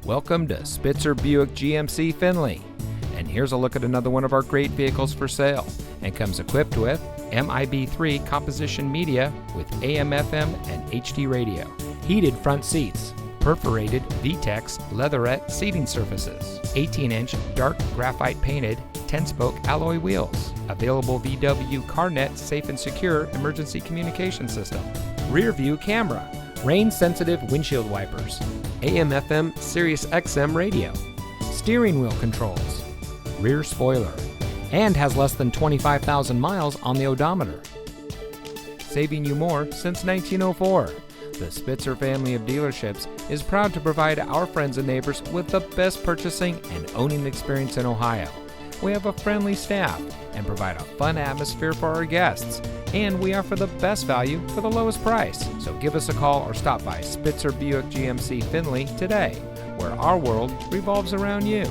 Welcome to Spitzer Buick GMC Findlay. And here's a look at another one of our great vehicles for sale, and comes equipped with MIB3 composition media with AM/FM and HD radio, heated front seats, perforated VTEX leatherette seating surfaces, 18-inch dark graphite painted 10-spoke alloy wheels, available VW CarNet safe and secure emergency communication system, rear view camera, rain-sensitive windshield wipers, AM/FM Sirius XM radio, steering wheel controls, rear spoiler, and has less than 25,000 miles on the odometer. Saving you more since 1904. The Spitzer family of dealerships is proud to provide our friends and neighbors with the best purchasing and owning experience in Ohio. We have a friendly staff and provide a fun atmosphere for our guests, and we offer the best value for the lowest price. So give us a call or stop by Spitzer Buick GMC Findlay today, where our world revolves around you.